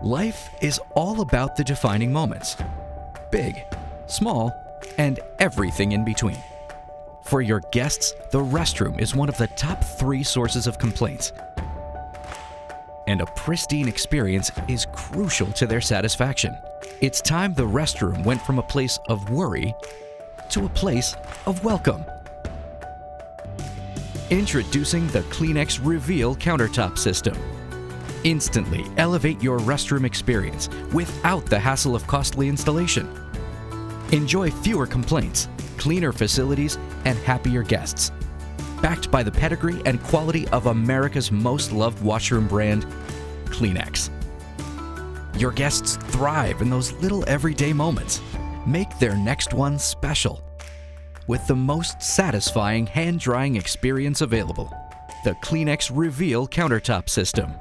Life is all about the defining moments. Big, small, and everything in between. For your guests, the restroom is one of the top 3 sources of complaints. And a pristine experience is crucial to their satisfaction. It's time the restroom went from a place of worry to a place of welcome. Introducing the Kleenex Reveal Countertop System. Instantly elevate your restroom experience without the hassle of costly installation. Enjoy fewer complaints, cleaner facilities, and happier guests. Backed by the pedigree and quality of America's most loved washroom brand, Kleenex. Your guests thrive in those little everyday moments. Make their next one special with the most satisfying hand-drying experience available. The Kleenex Reveal Countertop System.